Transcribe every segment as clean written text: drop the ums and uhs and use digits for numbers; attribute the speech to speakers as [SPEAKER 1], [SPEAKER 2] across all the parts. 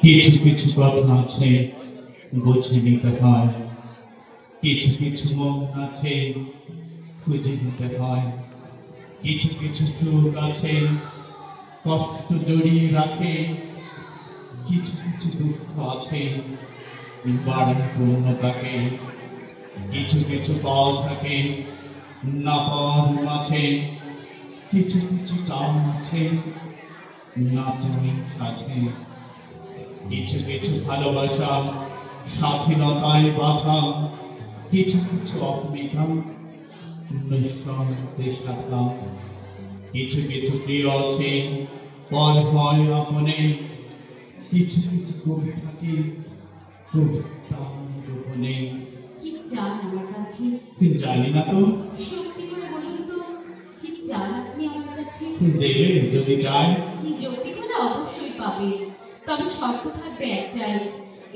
[SPEAKER 1] কিছু কিছু কথা আছে বুঝে নিতে হয়, কিছু কিছু মন আছে খুঁজে নিতে হয়, কিছু কিছু সুখ আছে কষ্ট জড়িয়ে রাখে, কিছু কিছু দুঃখ আছে বাড়ায় পূর্ণতাকে, কিছু কিছু পথ থাকে না পাওয়ার মাঝে, কিছু কিছু চান আছে না চাই সাথে, কিছু কিছু ভালোবাসা স্বাধীনতায় বাধা, কিছু কিছু অহমিকা নিঃসন্দেহে শাখা, কিছু কিছু প্রিয় আছে পর হয় আপনে, কিছু কিছু কবি থাকে কবিতার গোপনে।
[SPEAKER 2] কি চান আমার কাছে?
[SPEAKER 1] জানি না তো।
[SPEAKER 2] সত্যি করে বলুন তো, কি চান আপনি আমার কাছে?
[SPEAKER 1] দেবে যদি চায়।
[SPEAKER 2] যদি বলে অবশ্যই পাবে, তবে শর্ত থাকবে একটাই,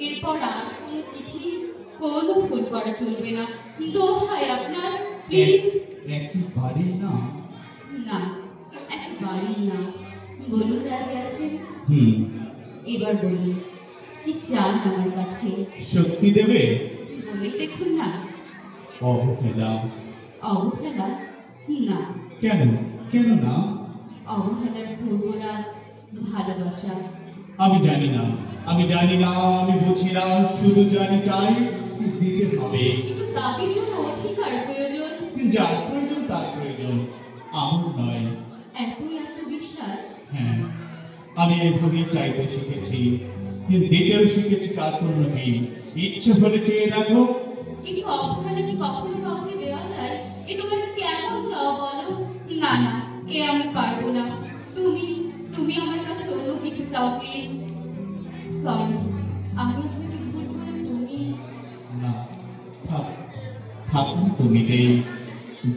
[SPEAKER 2] এরপর আর কোনো চিঠি কোনো ফোন করা চলবে না। দোহাই আপনার, প্লিজ।
[SPEAKER 1] একেবারেই না?
[SPEAKER 2] না, একেবারেই না। বলুন রাজি আছেন? এবার বলুন কি চান আমার কাছে?
[SPEAKER 1] শক্তি দেবে?
[SPEAKER 2] বলে দেখুন না।
[SPEAKER 1] অবহেলা।
[SPEAKER 2] অবহেলা? না।
[SPEAKER 1] কেন? কেন না?
[SPEAKER 2] অবহেলার পূর্বরা ভালোবাসা।
[SPEAKER 1] আমি জানি না, আমি জানি না, আমি বুঝি না, শুধু জানি চাই দিতে হবে।
[SPEAKER 2] কিন্তু তাদের জন্য অধিকার প্রয়োজন।
[SPEAKER 1] যার প্রয়োজন তার প্রয়োজন, আমার নয়।
[SPEAKER 2] এতই আত্মবিশ্বাস?
[SPEAKER 1] হ্যাঁ, আমি এভাবেই চাইতে শিখেছি, দিতেও শিখেছি কার্পণ্য কি। ইচ্ছে হলে চেয়ে দেখো।
[SPEAKER 2] কিন্তু অবহেলা কি কখনো কাউকে দেওয়া যায়? এ তোমার কেমন চাও বলো? না না, এ আমি পারবো না। তুমি তুমি আমার কাছে অন্য কিছু চাও প্লিজ। সরি, আমি আপনাকে ভুল করে তুমি।
[SPEAKER 1] না, থাক, থাকুন তুমিতেই।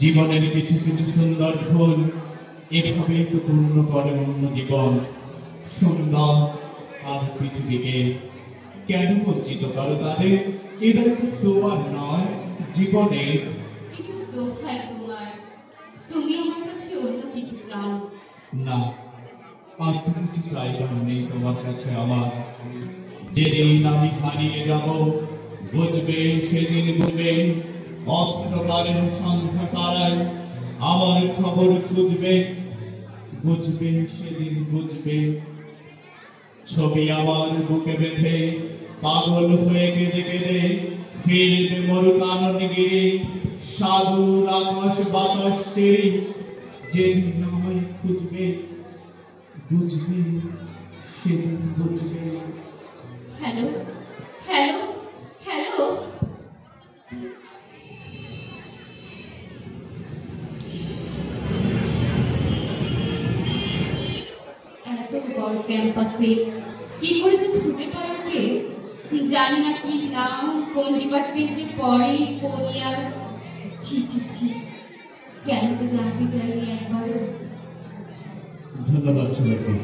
[SPEAKER 1] জীবনের কিছু কিছু সুন্দর ফুল এভাবে একটু পূর্ণ করে অন্য জীবন। সুন্দর আর পৃথিবীকে কেন বঞ্চিত করো তাদের? এদের তো তোমার নয় জীবনের।
[SPEAKER 2] কিছু দোহাই তোমার, তুমি আমার কাছে অন্য কিছু চাও।
[SPEAKER 1] না, আর তো কিছু চাইবার নেই তোমার কাছে আমার। যেদিন আমি হারিয়ে যাব বুঝবে, সেদিন বুঝবে। অস্ত্রকারের সংখ্যা কারায় আমার খবর খুঁজবে, বুঝবে সেদিন বুঝবে। ছবি আমার বুকে বেঁধে পাগল হয়ে কেঁদে কেঁদে ফিরবে মরুকানন গিয়ে, সাগর আকাশ বাতাস চেয়ে যেদিন নয় খুঁজবে, বুঝবে সেদিন বুঝবে।
[SPEAKER 2] Hello, hello, hello. এত বড় ক্যাম্পাসে কি করে যে খুঁজে পায় ওকে? জানি না কি নাম, কোন ডিপার্টমেন্টে পড়ে, কোন ইয়ার। ছি ছি ছি, কেন তো জানতে চাইনি একবারও।
[SPEAKER 1] ধন্যবাদ সবাইকে।